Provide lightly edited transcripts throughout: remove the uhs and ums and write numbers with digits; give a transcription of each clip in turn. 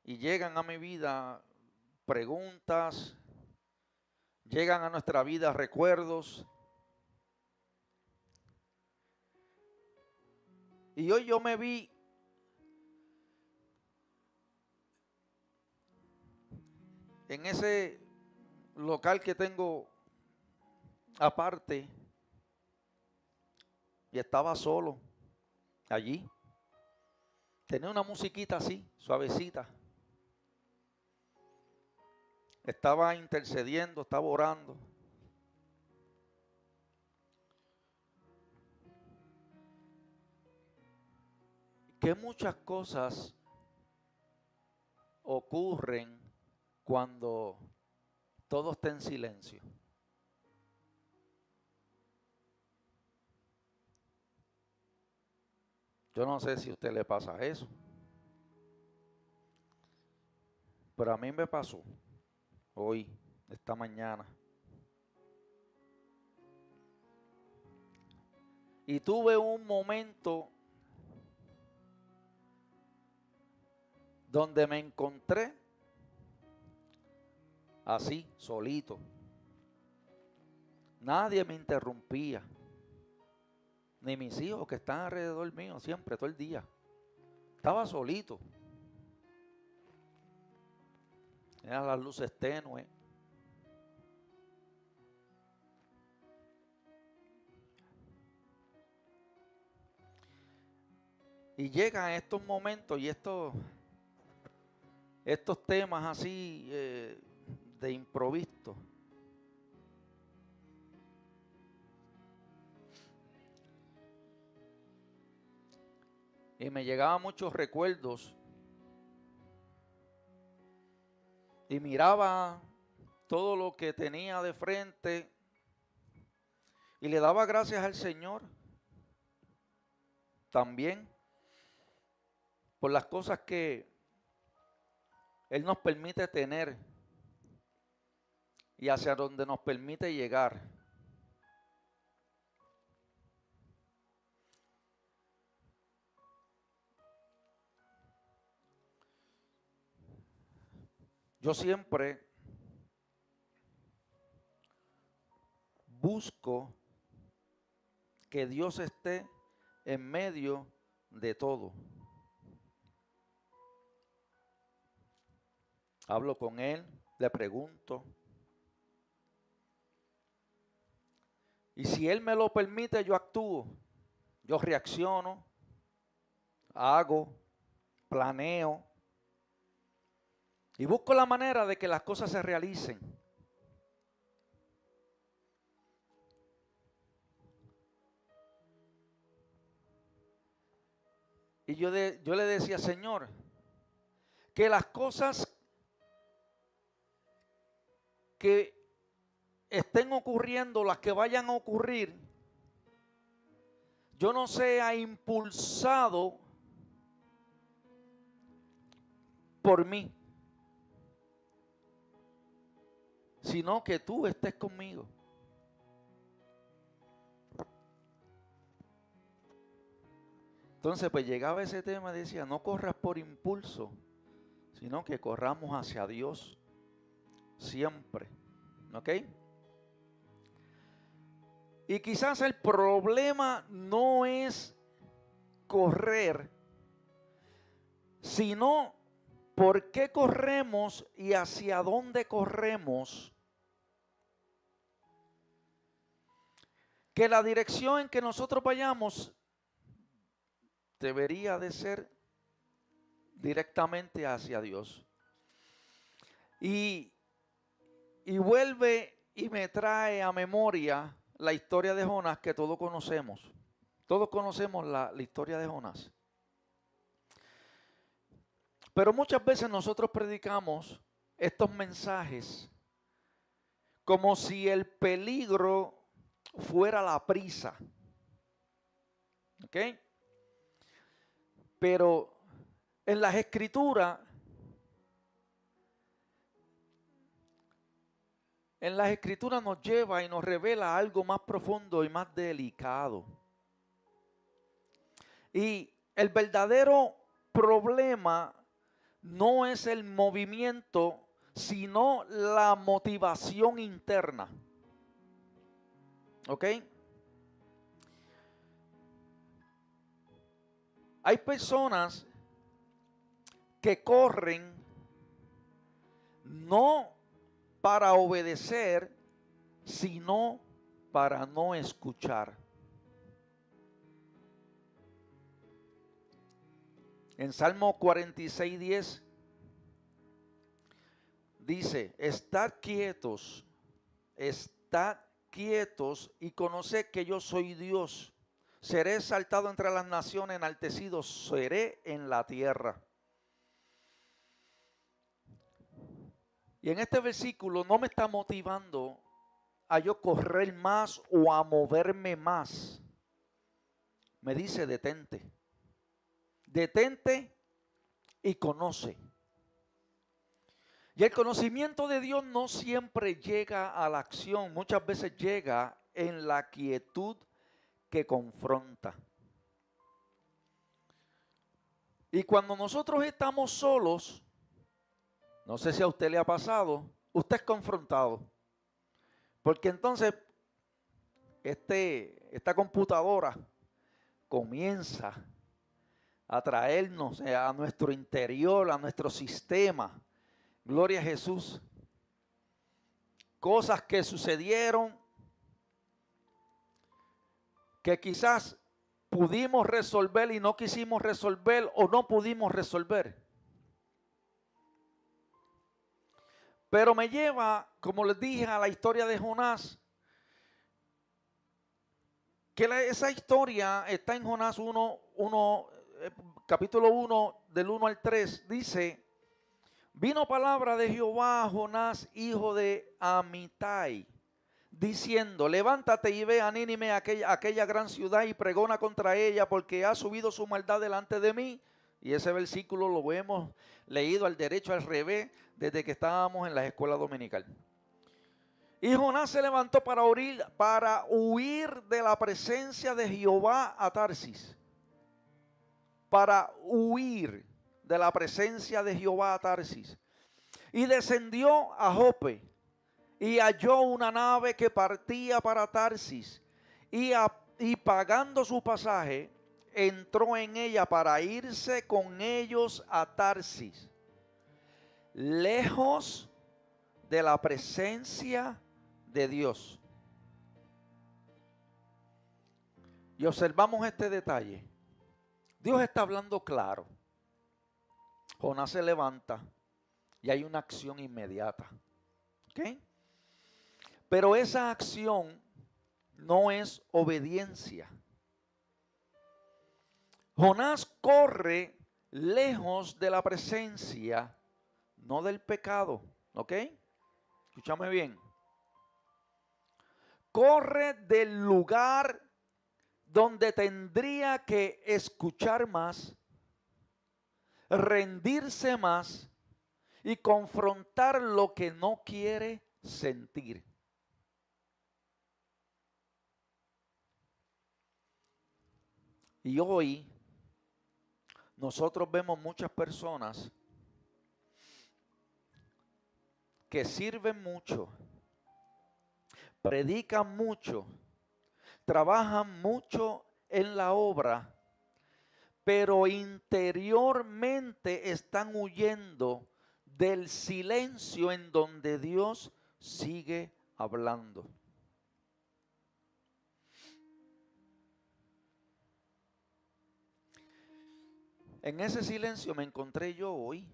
y llegan a mi vida preguntas, llegan a nuestra vida recuerdos. Y hoy yo me vi en ese local que tengo aparte y estaba solo allí. Tenía una musiquita así, suavecita. Estaba intercediendo, estaba orando. Que muchas cosas ocurren cuando todo está en silencio. Yo no sé si a usted le pasa eso, pero a mí me pasó hoy, esta mañana. Y tuve un momento donde me encontré así, solito. Nadie me interrumpía, ni mis hijos que están alrededor mío siempre, todo el día. Estaba solito. Eran las luces tenues. Y llegan estos momentos y estos temas así de improviso. Y me llegaban muchos recuerdos. Y miraba todo lo que tenía de frente. Y le daba gracias al Señor. También. Por las cosas que Él nos permite tener. Y hacia donde nos permite llegar. Yo siempre busco que Dios esté en medio de todo. Hablo con Él, le pregunto. Y si Él me lo permite, yo actúo. Yo reacciono, hago, planeo. Y busco la manera de que las cosas se realicen. Y yo le decía, Señor, que las cosas que estén ocurriendo, las que vayan a ocurrir, yo no sea impulsado por mí, sino que tú estés conmigo. Entonces, pues llegaba ese tema y decía, no corras por impulso, sino que corramos hacia Dios siempre. ¿Ok? Y quizás el problema no es correr, sino por qué corremos y hacia dónde corremos. Que la dirección en que nosotros vayamos debería de ser directamente hacia Dios. Y vuelve y me trae a memoria la historia de Jonás que todos conocemos. Todos conocemos la historia de Jonás. Pero muchas veces nosotros predicamos estos mensajes como si el peligro fuera la prisa. ¿Ok? Pero en las escrituras, nos lleva y nos revela algo más profundo y más delicado. Y el verdadero problema no es el movimiento, sino la motivación interna. ¿Ok? Hay personas que corren no para obedecer, sino para no escuchar. En Salmo 46:10 dice, estad quietos y conoced que yo soy Dios. Seré exaltado entre las naciones, enaltecido seré en la tierra. Y en este versículo no me está motivando a yo correr más o a moverme más. Me dice detente. Detente y conoce. Y el conocimiento de Dios no siempre llega a la acción, muchas veces llega en la quietud que confronta. Y cuando nosotros estamos solos, no sé si a usted le ha pasado, usted es confrontado. Porque entonces esta computadora comienza a traernos a nuestro interior, a nuestro sistema. Gloria a Jesús. Cosas que sucedieron que quizás pudimos resolver y no quisimos resolver o no pudimos resolver. Pero me lleva, como les dije, a la historia de Jonás. Que esa historia está en Jonás 1, capítulo 1, del 1 al 3. Dice, vino palabra de Jehová a Jonás, hijo de Amitai, diciendo, levántate y ve a Nínive, aquella gran ciudad, y pregona contra ella, porque ha subido su maldad delante de mí. Y ese versículo lo hemos leído al derecho, al revés, desde que estábamos en la escuela dominical. Y Jonás se levantó para huir de la presencia de Jehová a Tarsis. Para huir de la presencia de Jehová a Tarsis. Y descendió a Jope y halló una nave que partía para Tarsis. Y pagando su pasaje, entró en ella para irse con ellos a Tarsis. Lejos de la presencia de Dios. Y observamos este detalle. Dios está hablando claro. Jonás se levanta y hay una acción inmediata. ¿Ok? Pero esa acción no es obediencia. Jonás corre lejos de la presencia, no del pecado. ¿Ok? Escúchame bien. Corre del lugar donde tendría que escuchar más, rendirse más y confrontar lo que no quiere sentir. Y hoy nosotros vemos muchas personas que sirven mucho, predican mucho, trabajan mucho en la obra, pero interiormente están huyendo del silencio en donde Dios sigue hablando. En ese silencio me encontré yo hoy.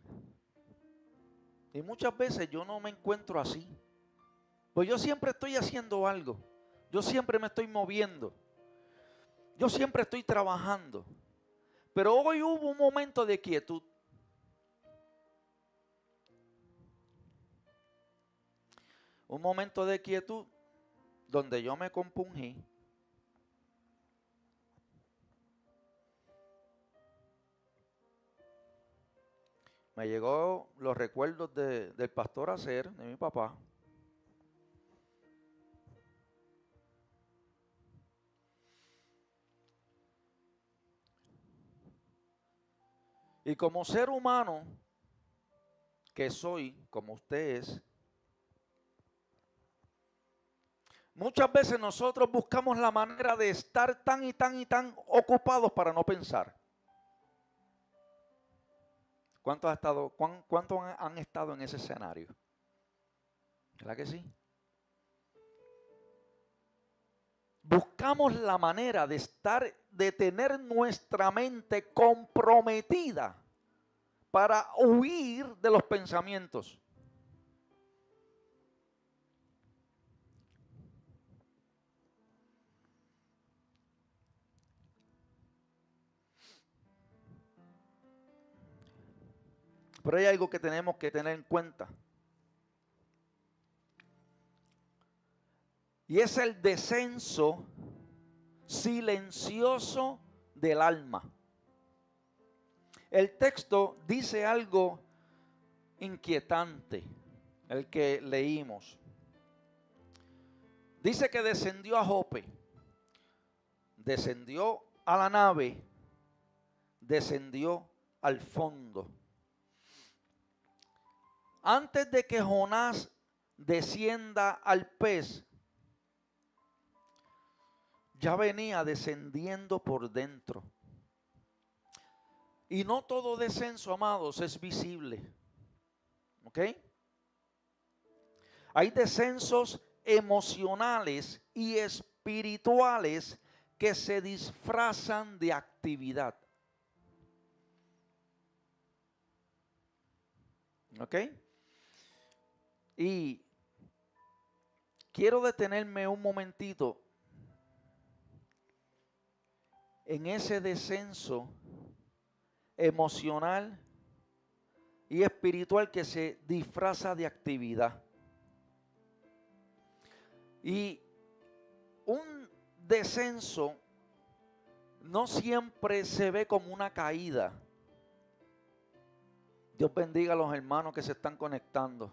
Y muchas veces yo no me encuentro así. Pues yo siempre estoy haciendo algo. Yo siempre me estoy moviendo. Yo siempre estoy trabajando. Pero hoy hubo un momento de quietud. Un momento de quietud donde yo me compungí. Me llegó los recuerdos del pastor Acer, de mi papá. Y como ser humano, que soy como usted es. Muchas veces nosotros buscamos la manera de estar tan y tan y tan ocupados para no pensar. ¿Cuántos han estado en ese escenario? ¿Verdad que sí? Buscamos la manera de tener nuestra mente comprometida para huir de los pensamientos. Pero hay algo que tenemos que tener en cuenta. Y es el descenso silencioso del alma. El texto dice algo inquietante, el que leímos. Dice que descendió a Jope, descendió a la nave, descendió al fondo. Antes de que Jonás descienda al pez, ya venía descendiendo por dentro. Y no todo descenso, amados, es visible. ¿Ok? Hay descensos emocionales y espirituales que se disfrazan de actividad. ¿Ok? Y quiero detenerme un momentito en ese descenso emocional y espiritual que se disfraza de actividad. Y un descenso no siempre se ve como una caída. Dios bendiga a los hermanos que se están conectando.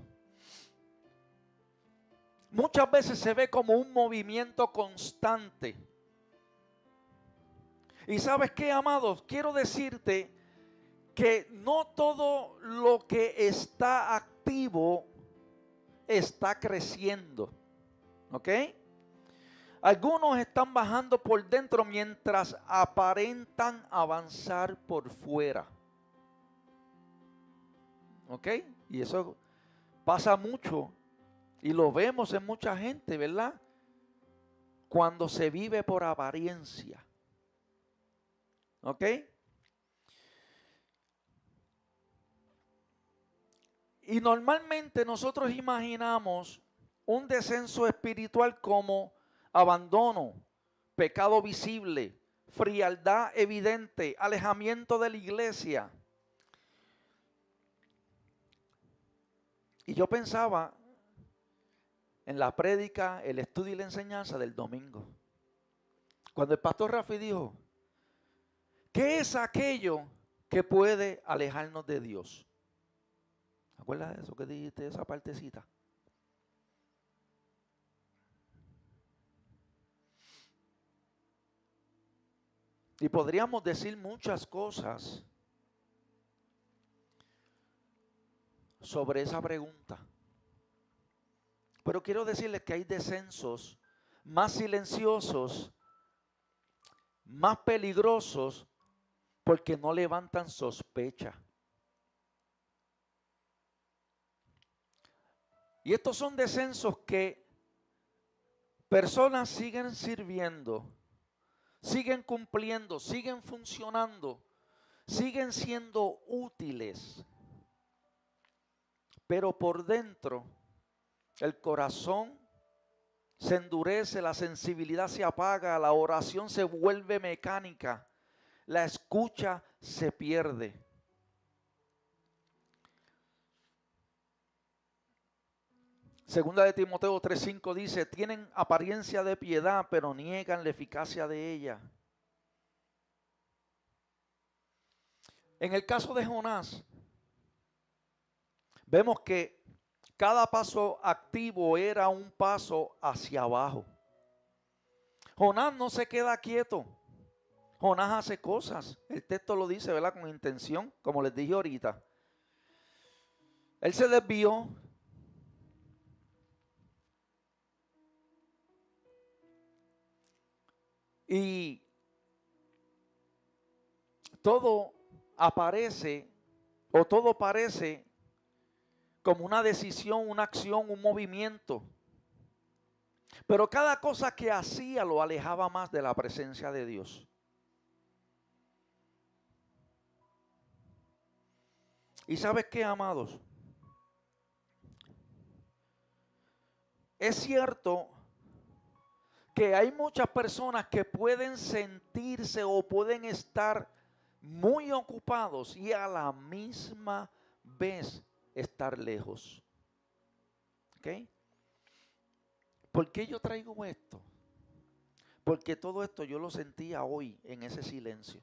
Muchas veces se ve como un movimiento constante. Y ¿sabes qué, amados? Quiero decirte que no todo lo que está activo está creciendo. ¿Ok? Algunos están bajando por dentro mientras aparentan avanzar por fuera. ¿Ok? Y eso pasa mucho y lo vemos en mucha gente, ¿verdad? Cuando se vive por apariencia. ¿Ok? Y normalmente nosotros imaginamos un descenso espiritual como abandono, pecado visible, frialdad evidente, alejamiento de la iglesia. Y yo pensaba en la prédica, el estudio y la enseñanza del domingo. Cuando el pastor Rafi dijo, ¿qué es aquello que puede alejarnos de Dios? ¿Te acuerdas de eso que dijiste, esa partecita? Y podríamos decir muchas cosas sobre esa pregunta. Pero quiero decirles que hay descensos más silenciosos, más peligrosos, porque no levantan sospecha. Y estos son descensos que personas siguen sirviendo, siguen cumpliendo, siguen funcionando, siguen siendo útiles. Pero por dentro, el corazón se endurece, la sensibilidad se apaga, la oración se vuelve mecánica, la escucha se pierde. Segunda de Timoteo 3:5 dice, tienen apariencia de piedad, pero niegan la eficacia de ella. En el caso de Jonás, vemos que cada paso activo era un paso hacia abajo. Jonás no se queda quieto. Jonás hace cosas. El texto lo dice, ¿verdad? Con intención, como les dije ahorita. Él se desvió. Y todo aparece o todo parece como una decisión, una acción, un movimiento. Pero cada cosa que hacía lo alejaba más de la presencia de Dios. ¿Y sabes qué, amados? Es cierto que hay muchas personas que pueden sentirse o pueden estar muy ocupados y a la misma vez estar lejos. ¿Ok? ¿Por qué yo traigo esto? Porque todo esto yo lo sentía hoy en ese silencio.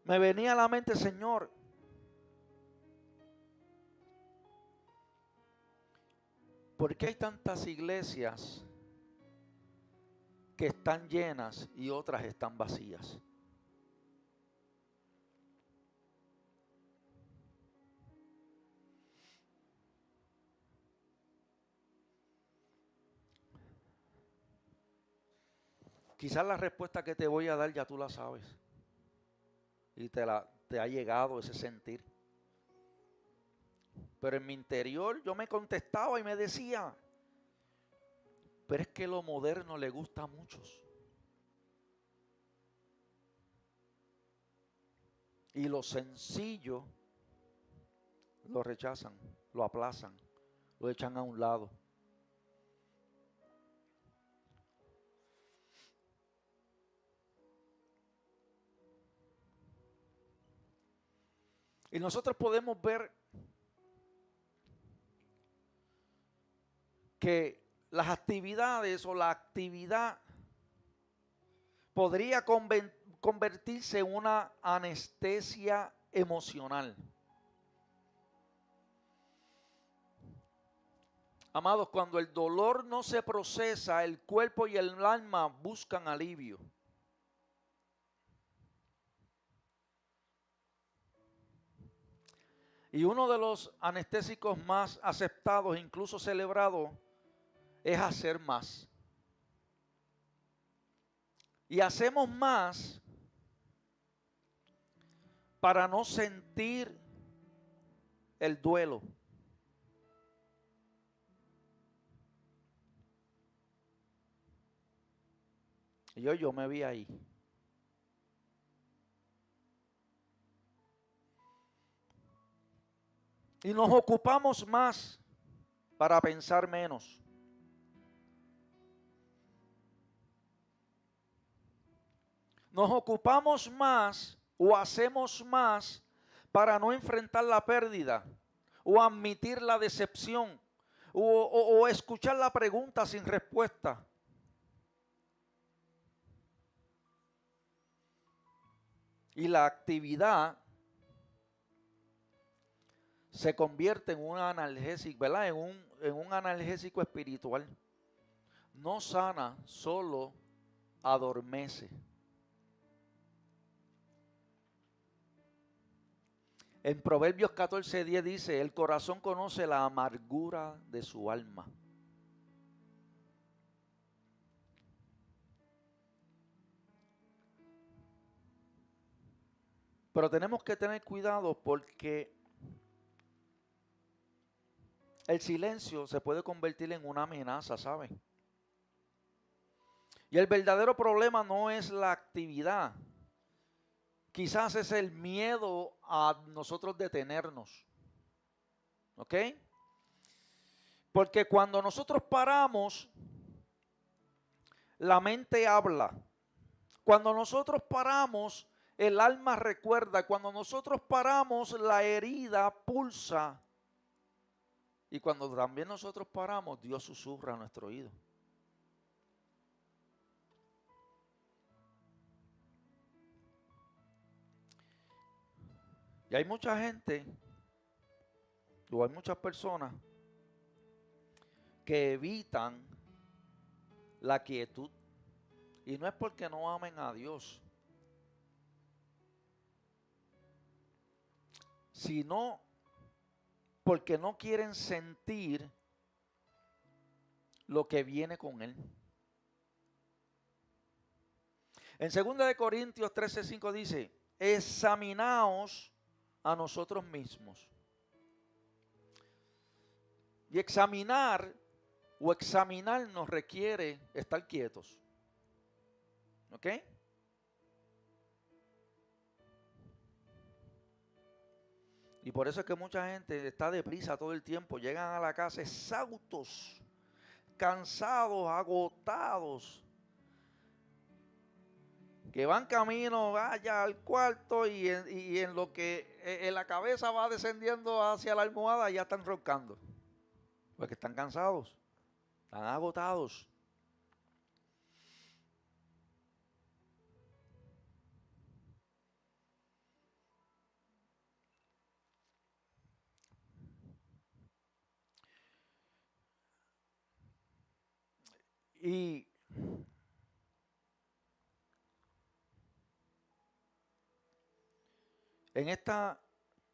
Me venía a la mente, Señor, ¿por qué hay tantas iglesias que están llenas y otras están vacías? Quizás la respuesta que te voy a dar ya tú la sabes y te ha llegado ese sentir. Pero en mi interior yo me contestaba y me decía, pero es que lo moderno le gusta a muchos. Y lo sencillo lo rechazan, lo aplazan, lo echan a un lado. Y nosotros podemos ver que las actividades o la actividad podría convertirse en una anestesia emocional. Amados, cuando el dolor no se procesa, el cuerpo y el alma buscan alivio. Y uno de los anestésicos más aceptados, incluso celebrados, es hacer más. Y hacemos más para no sentir el duelo. Y yo me vi ahí. Y nos ocupamos más para pensar menos. Nos ocupamos más o hacemos más para no enfrentar la pérdida o admitir la decepción o escuchar la pregunta sin respuesta. Y la actividad se convierte en un analgésico, ¿verdad? En un analgésico espiritual. No sana, solo adormece. En Proverbios 14:10 dice, el corazón conoce la amargura de su alma. Pero tenemos que tener cuidado porque el silencio se puede convertir en una amenaza, ¿saben? Y el verdadero problema no es la actividad. Quizás es el miedo a nosotros detenernos. ¿Ok? Porque cuando nosotros paramos, la mente habla. Cuando nosotros paramos, el alma recuerda. Cuando nosotros paramos, la herida pulsa. Y cuando también nosotros paramos, Dios susurra a nuestro oído. Y hay mucha gente, o hay muchas personas, que evitan la quietud. Y no es porque no amen a Dios, sino porque no quieren sentir lo que viene con Él. En 2 Corintios 13:5 dice, examinaos a nosotros mismos. Y examinar o examinarnos requiere estar quietos. ¿Ok? Y por eso es que mucha gente está deprisa todo el tiempo. Llegan a la casa exhaustos, cansados, agotados. Que van camino allá al cuarto y en lo que en la cabeza va descendiendo hacia la almohada ya están roncando. Porque están cansados, están agotados. Y en esta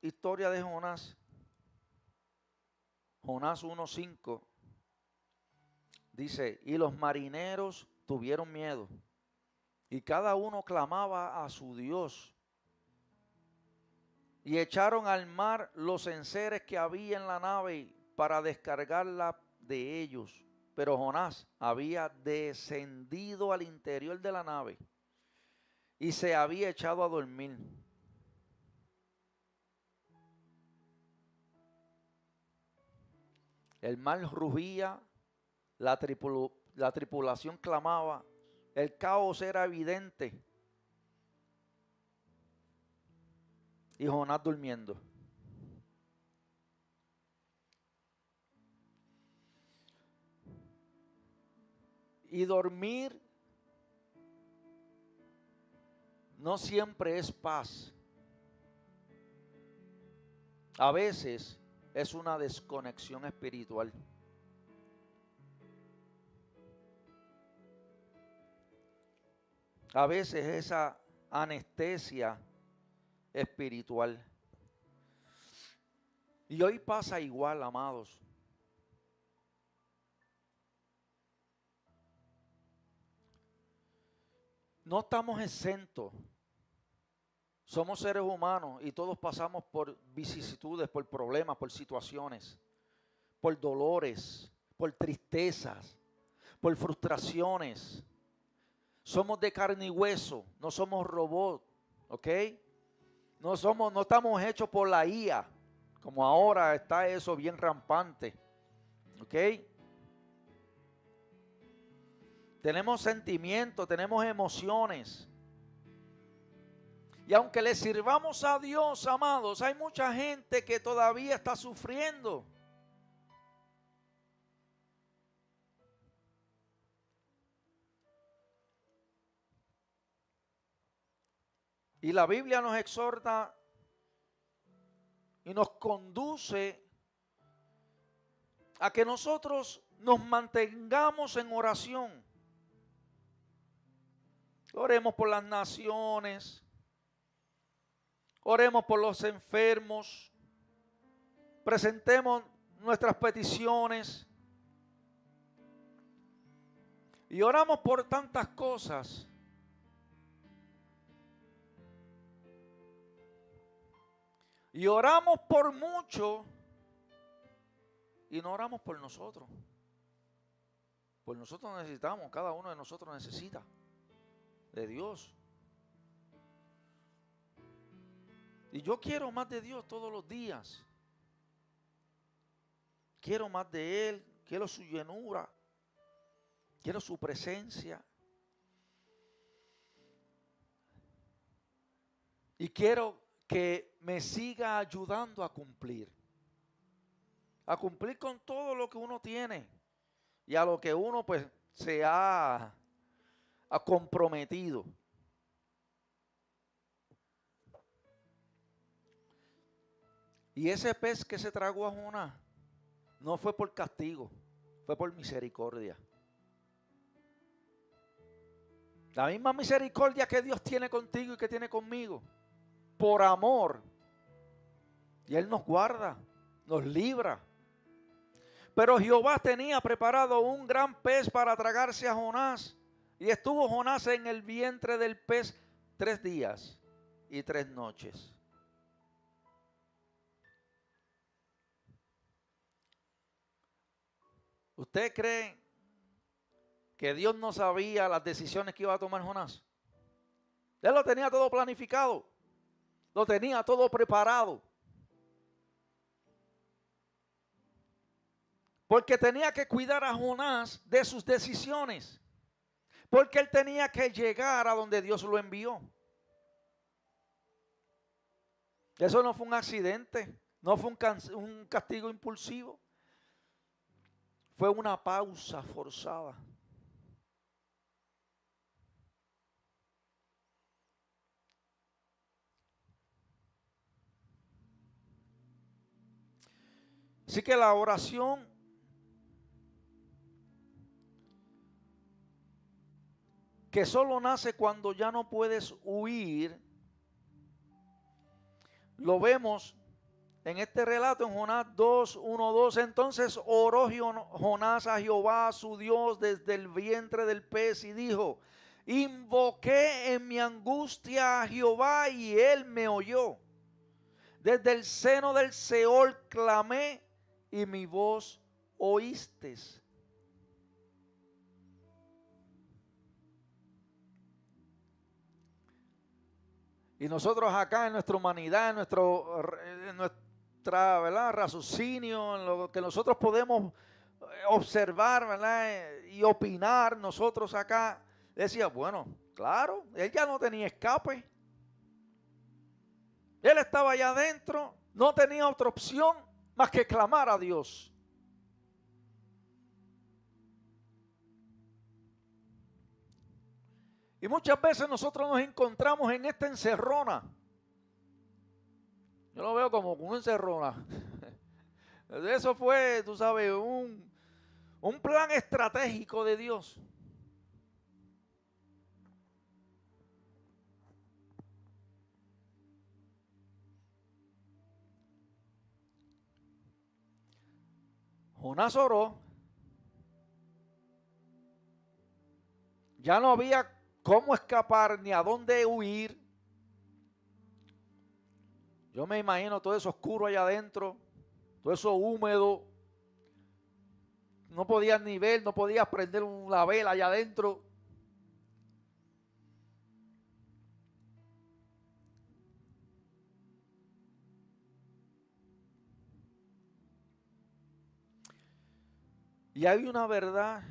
historia de Jonás 1:5, dice, y los marineros tuvieron miedo, y cada uno clamaba a su Dios, y echaron al mar los enseres que había en la nave para descargarla de ellos. Pero Jonás había descendido al interior de la nave y se había echado a dormir. El mar rugía, la tripulación clamaba, el caos era evidente. Y Jonás durmiendo. Y dormir no siempre es paz. A veces es una desconexión espiritual. A veces esa anestesia espiritual. Y hoy pasa igual, amados. No estamos exentos. Somos seres humanos y todos pasamos por vicisitudes, por problemas, por situaciones, por dolores, por tristezas, por frustraciones. Somos de carne y hueso, no somos robots, ¿ok? No estamos hechos por la IA, como ahora está eso bien rampante, ¿ok? Tenemos sentimientos, tenemos emociones. Y aunque le sirvamos a Dios, amados, hay mucha gente que todavía está sufriendo. Y la Biblia nos exhorta y nos conduce a que nosotros nos mantengamos en oración. Oremos por las naciones. Oremos por los enfermos. Presentemos nuestras peticiones. Y oramos por tantas cosas. Y oramos por mucho. Y no oramos por nosotros. Pues nosotros necesitamos, cada uno de nosotros necesita de Dios. Y yo quiero más de Dios todos los días. Quiero más de Él, quiero su llenura, quiero su presencia. Y quiero que me siga ayudando a cumplir con todo lo que uno tiene y a lo que uno pues se ha comprometido. Y ese pez que se tragó a Jonás no fue por castigo, fue por misericordia. La misma misericordia que Dios tiene contigo y que tiene conmigo. Por amor. Y Él nos guarda, nos libra. Pero Jehová tenía preparado un gran pez para tragarse a Jonás. Y estuvo Jonás en el vientre del pez 3 días y 3 noches. ¿Usted cree que Dios no sabía las decisiones que iba a tomar Jonás? Él lo tenía todo planificado. Lo tenía todo preparado. Porque tenía que cuidar a Jonás de sus decisiones. Porque él tenía que llegar a donde Dios lo envió. Eso no fue un accidente. No fue un castigo impulsivo. Fue una pausa forzada. Así que la oración que solo nace cuando ya no puedes huir, lo vemos en este relato en Jonás 2, 1, 2. Entonces oró Jonás a Jehová su Dios desde el vientre del pez y dijo: invoqué en mi angustia a Jehová y él me oyó. Desde el seno del Seol clamé y mi voz oíste. Y nosotros acá en nuestra humanidad, en nuestra, ¿verdad?, raciocinio, en lo que nosotros podemos observar, ¿verdad?, y opinar, nosotros acá decía, bueno, claro, él ya no tenía escape. Él estaba allá adentro, no tenía otra opción más que clamar a Dios. Y muchas veces nosotros nos encontramos en esta encerrona. Yo lo veo como una encerrona. Eso fue, tú sabes, un plan estratégico de Dios. Jonás oró. Ya no había cómo escapar ni a dónde huir. Yo me imagino todo eso oscuro allá adentro, todo eso húmedo. No podías ni ver, no podías prender una vela allá adentro. Y hay una verdad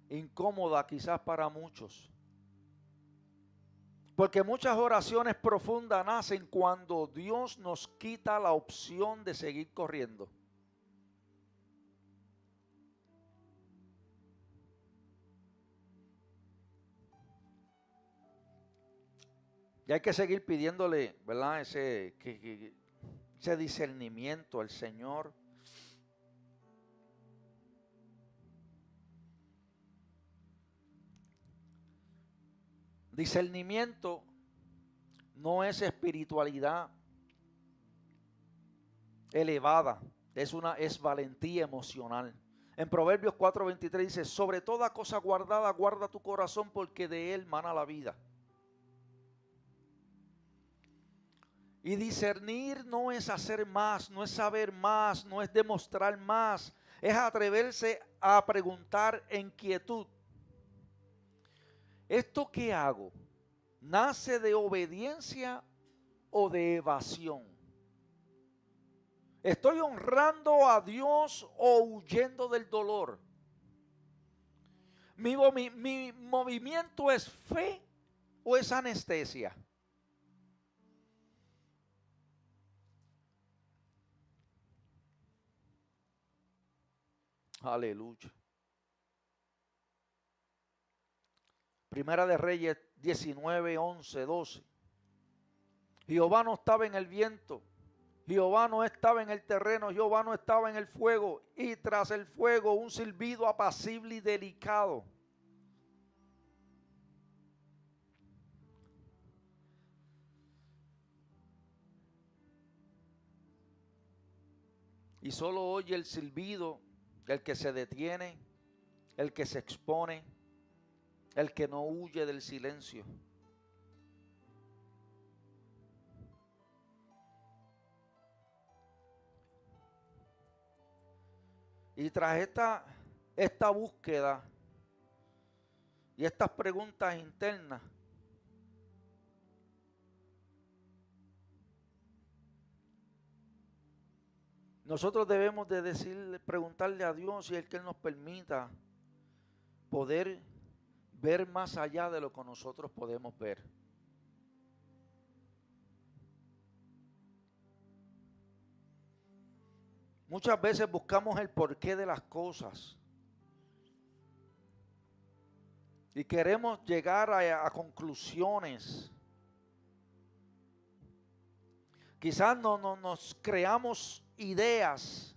incómoda quizás para muchos. Porque muchas oraciones profundas nacen cuando Dios nos quita la opción de seguir corriendo. Y hay que seguir pidiéndole, ¿verdad?, ese discernimiento al Señor. Discernimiento no es espiritualidad elevada, es valentía emocional. En Proverbios 4:23 dice: sobre toda cosa guardada, guarda tu corazón, porque de él mana la vida. Y discernir no es hacer más, no es saber más, no es demostrar más, es atreverse a preguntar en quietud: ¿esto que hago nace de obediencia o de evasión? ¿Estoy honrando a Dios o huyendo del dolor? ¿Mi movimiento es fe o es anestesia? Aleluya. Primera de Reyes 19, 11, 12. Jehová no estaba en el viento, Jehová no estaba en el terreno, Jehová no estaba en el fuego, y tras el fuego un silbido apacible y delicado. Y solo oye el silbido el que se detiene, el que se expone, el que no huye del silencio. Y tras esta búsqueda y estas preguntas internas, nosotros debemos de decirle, preguntarle a Dios si es que Él nos permita poder ver más allá de lo que nosotros podemos ver. Muchas veces buscamos el porqué de las cosas y queremos llegar a conclusiones. Quizás no nos creamos ideas.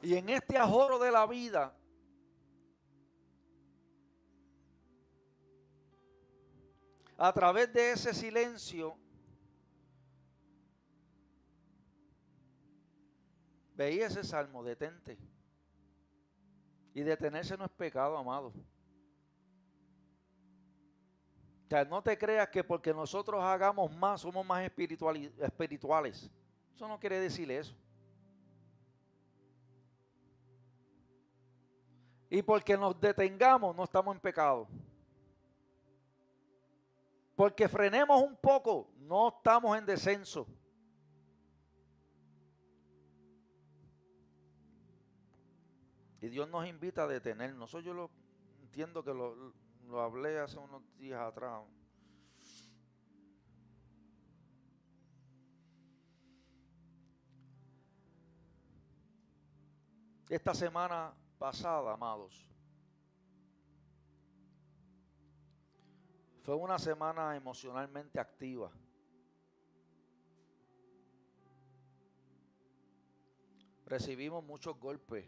Y en este ajoro de la vida, a través de ese silencio, veía ese salmo, detente. Y detenerse no es pecado, amado. O sea, no te creas que porque nosotros hagamos más, somos más espirituales. Eso no quiere decir eso. Y porque nos detengamos, no estamos en pecado. Porque frenemos un poco, no estamos en descenso. Y Dios nos invita a detenernos. Eso yo lo entiendo que lo hablé hace unos días atrás. Esta semana pasada, amados, fue una semana emocionalmente activa. Recibimos muchos golpes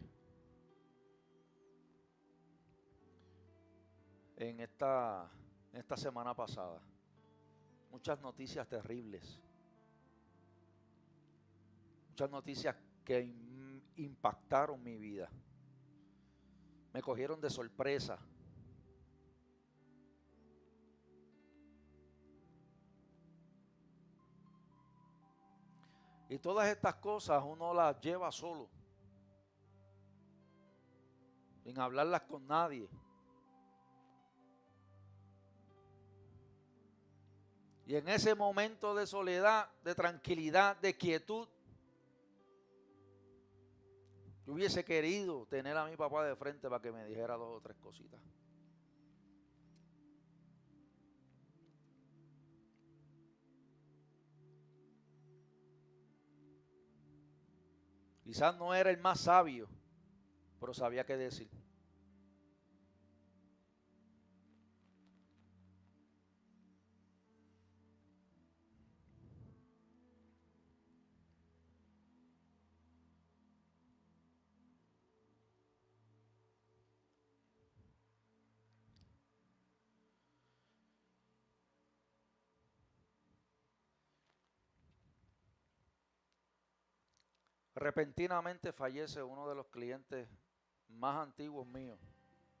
en esta semana pasada. Muchas noticias terribles. Muchas noticias que impactaron mi vida. Me cogieron de sorpresa. Y todas estas cosas uno las lleva solo, sin hablarlas con nadie. Y en ese momento de soledad, de tranquilidad, de quietud, yo hubiese querido tener a mi papá de frente para que me dijera 2 o 3 cositas. Quizás no era el más sabio, pero sabía qué decir. Repentinamente fallece uno de los clientes más antiguos míos,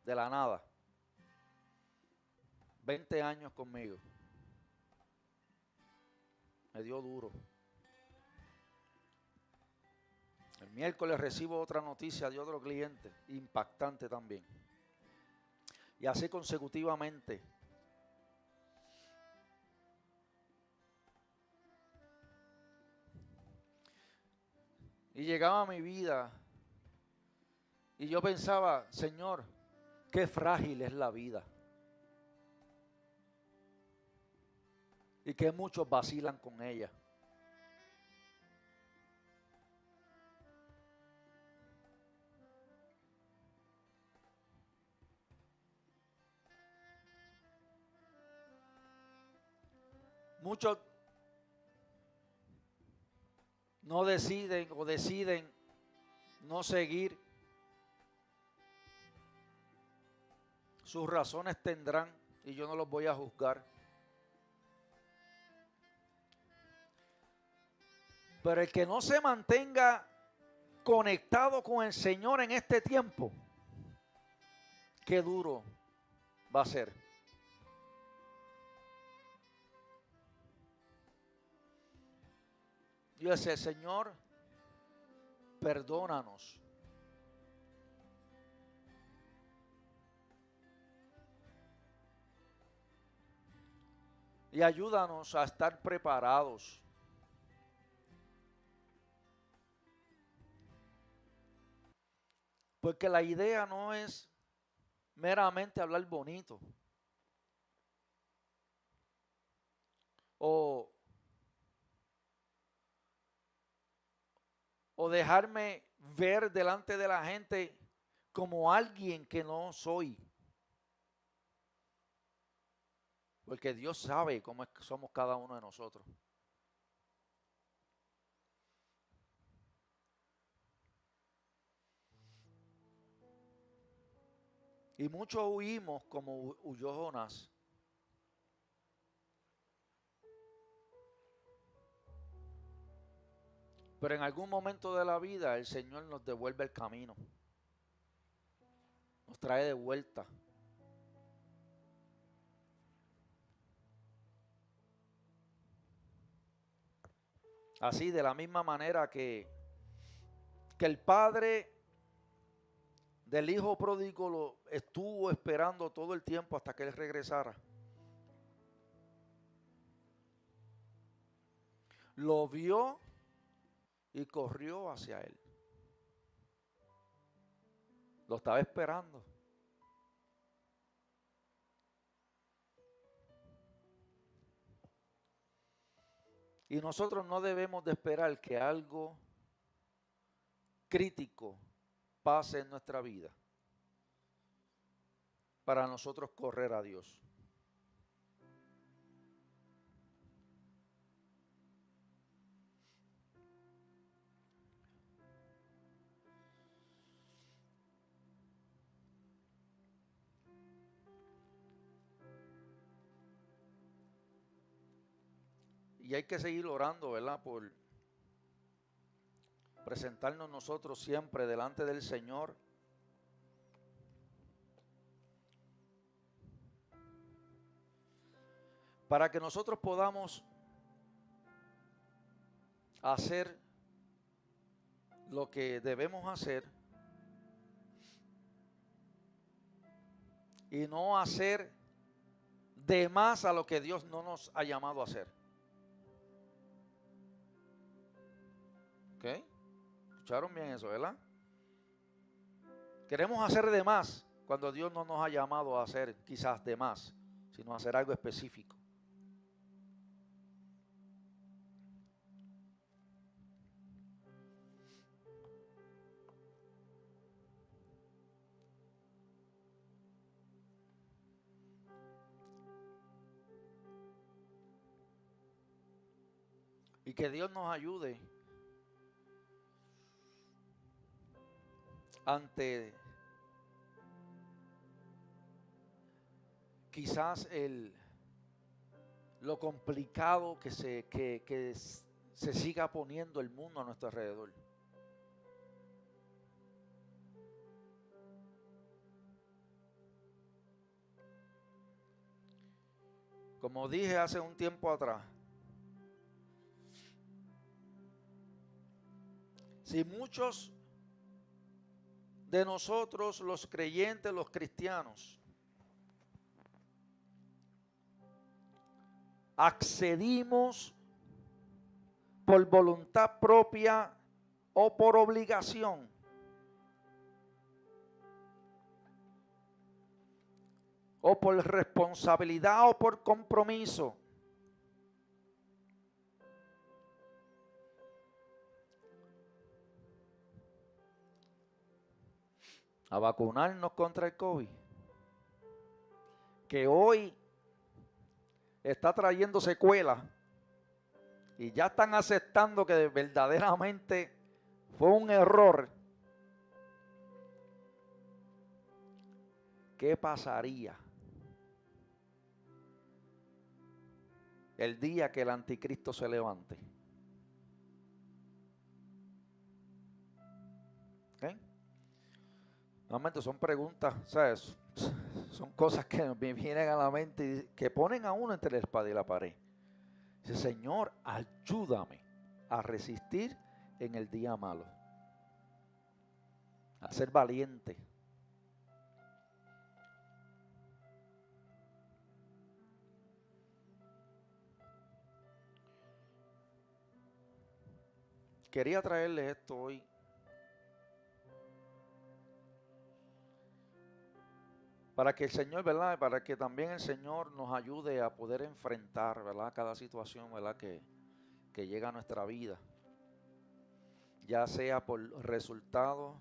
de la nada. 20 años conmigo. Me dio duro. El miércoles recibo otra noticia de otro cliente, impactante también. Y así consecutivamente. Y llegaba a mi vida y yo pensaba, Señor, qué frágil es la vida. Y que muchos vacilan con ella. Muchos no deciden o deciden no seguir. Sus razones tendrán y yo no los voy a juzgar. Pero el que no se mantenga conectado con el Señor en este tiempo, qué duro va a ser. Yo decía, Señor, perdónanos. Y ayúdanos a estar preparados. Porque la idea no es meramente hablar bonito. O dejarme ver delante de la gente como alguien que no soy. Porque Dios sabe cómo es que somos cada uno de nosotros. Y muchos huimos como huyó Jonás. Pero en algún momento de la vida el Señor nos devuelve el camino. Nos trae de vuelta. Así, de la misma manera que el padre del hijo pródigo lo estuvo esperando todo el tiempo hasta que él regresara. Lo vio y corrió hacia él. Lo estaba esperando. Y nosotros no debemos de esperar que algo crítico pase en nuestra vida para nosotros correr a Dios. Y hay que seguir orando, ¿verdad? Por presentarnos nosotros siempre delante del Señor. Para que nosotros podamos hacer lo que debemos hacer y no hacer de más a lo que Dios no nos ha llamado a hacer. ¿Ok? ¿Escucharon bien eso, verdad? Queremos hacer de más cuando Dios no nos ha llamado a hacer quizás de más, sino a hacer algo específico. Y que Dios nos ayude ante quizás lo complicado que se siga poniendo el mundo a nuestro alrededor. Como dije hace un tiempo atrás, si muchos de nosotros, los creyentes, los cristianos, accedimos por voluntad propia o por obligación o por responsabilidad o por compromiso a vacunarnos contra el COVID, que hoy está trayendo secuelas y ya están aceptando que verdaderamente fue un error, ¿qué pasaría el día que el anticristo se levante? ¿Okay? Normalmente son preguntas, ¿sabes? Son cosas que me vienen a la mente y que ponen a uno entre la espada y la pared. Dice, Señor, ayúdame a resistir en el día malo, a ser valiente. Quería traerle esto hoy para que el Señor, ¿verdad? Para que también el Señor nos ayude a poder enfrentar, ¿verdad? Cada situación, ¿verdad? Que llega a nuestra vida, ya sea por resultado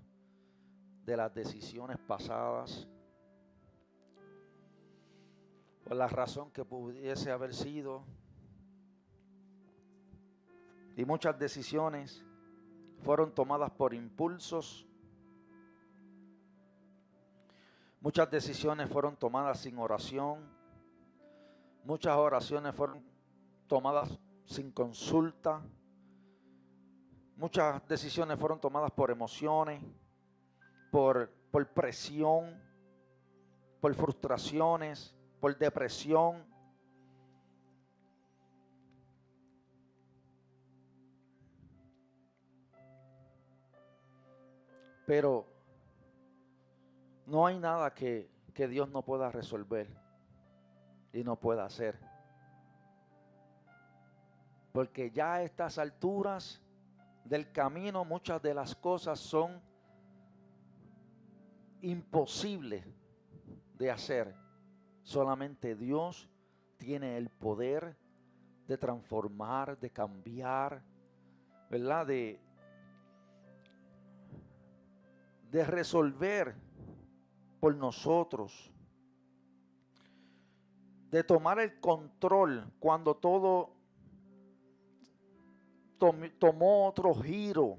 de las decisiones pasadas, por la razón que pudiese haber sido. Y muchas decisiones fueron tomadas por impulsos. Muchas decisiones fueron tomadas sin oración. Muchas oraciones fueron tomadas sin consulta. Muchas decisiones fueron tomadas por emociones, por presión, por frustraciones, por depresión. Pero no hay nada que Dios no pueda resolver y no pueda hacer. Porque ya a estas alturas del camino muchas de las cosas son imposibles de hacer. Solamente Dios tiene el poder de transformar, de cambiar, ¿verdad? De resolver por nosotros, de tomar el control cuando todo tomó otro giro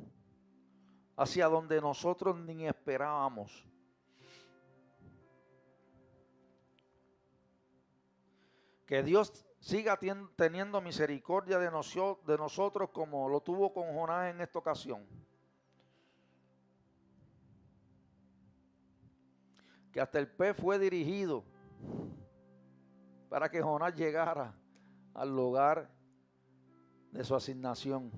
hacia donde nosotros ni esperábamos. Que Dios siga teniendo misericordia de nosotros como lo tuvo con Jonás en esta ocasión. Que hasta el pez fue dirigido para que Jonás llegara al lugar de su asignación.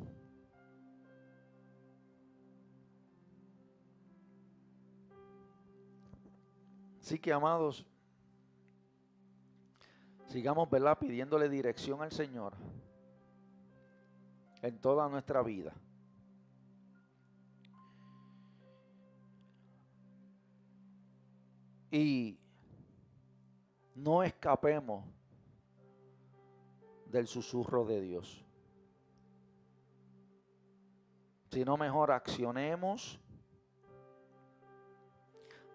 Así que, amados, sigamos, ¿verdad?, pidiéndole dirección al Señor en toda nuestra vida. Y no escapemos del susurro de Dios, sino mejor accionemos,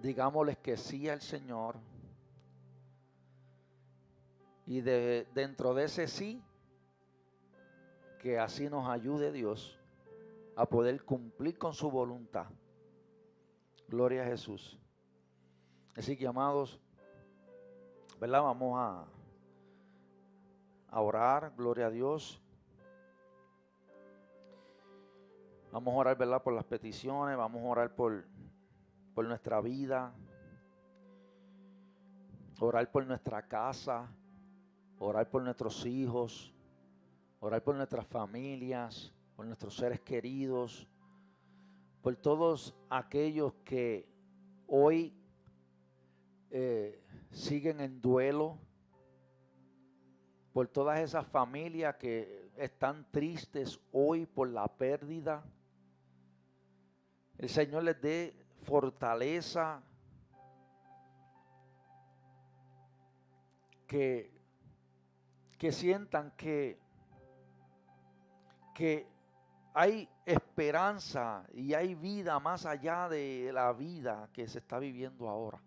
digámosles que sí al Señor, y dentro de ese sí, que así nos ayude Dios a poder cumplir con su voluntad. Gloria a Jesús. Así que, amados, ¿verdad? Vamos a orar, gloria a Dios. Vamos a orar, ¿verdad?, por las peticiones, vamos a orar por nuestra vida, orar por nuestra casa, orar por nuestros hijos, orar por nuestras familias, por nuestros seres queridos, por todos aquellos que hoy siguen en duelo, por todas esas familias que están tristes hoy por la pérdida. El Señor les dé fortaleza, que sientan que hay esperanza y hay vida más allá de la vida que se está viviendo ahora.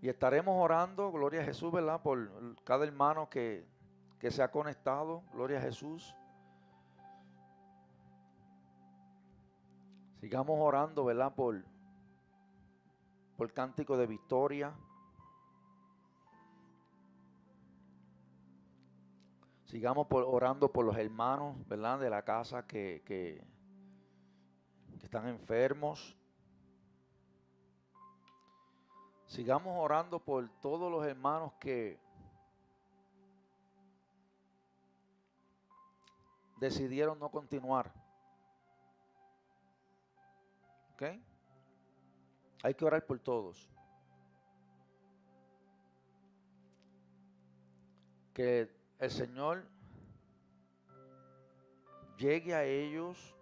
Y estaremos orando, gloria a Jesús, ¿verdad? Por cada hermano que se ha conectado, gloria a Jesús. Sigamos orando, ¿verdad? Por cántico de victoria. Sigamos orando por los hermanos, ¿verdad? De la casa que están enfermos. Sigamos orando por todos los hermanos que decidieron no continuar. ¿Ok? Hay que orar por todos. Que el Señor llegue a ellos,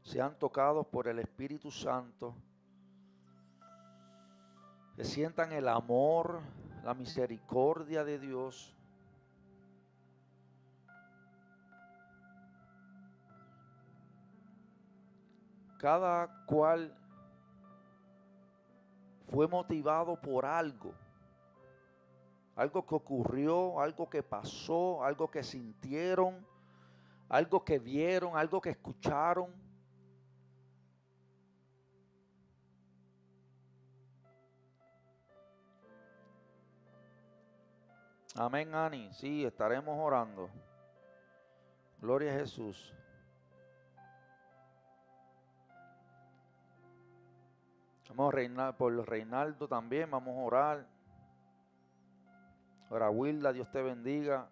sean tocados por el Espíritu Santo, que sientan el amor, la misericordia de Dios. Cada cual fue motivado por algo que ocurrió, algo que pasó, algo que sintieron, algo que vieron, algo que escucharon. Amén, Ani. Sí, estaremos orando. Gloria a Jesús. Vamos a reinar por Reinaldo también, vamos a orar. Ora Wilda, Dios te bendiga.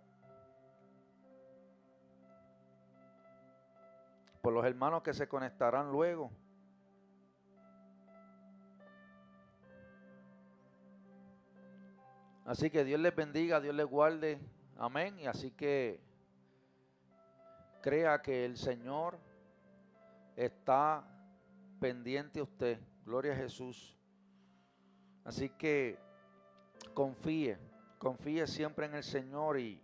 Por los hermanos que se conectarán luego. Así que Dios les bendiga, Dios les guarde. Amén. Y así que crea que el Señor está pendiente a usted. Gloria a Jesús. Así que confíe siempre en el Señor y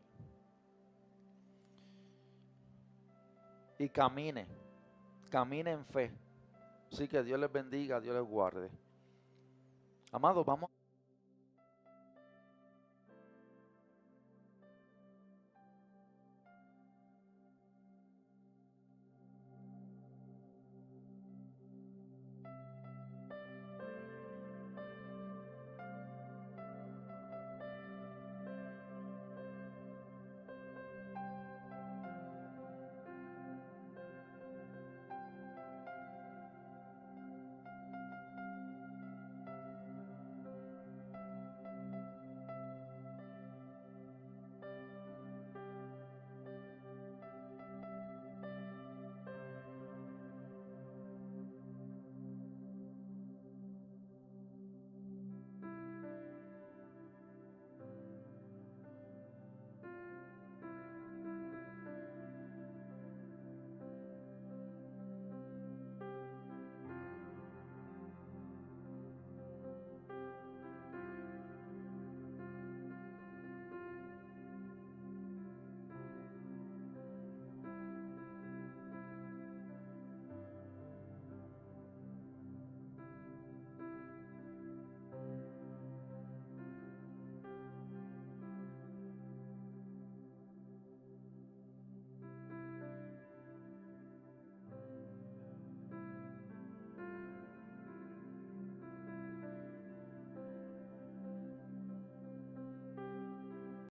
camine en fe. Así que Dios les bendiga, Dios les guarde. Amados, vamos.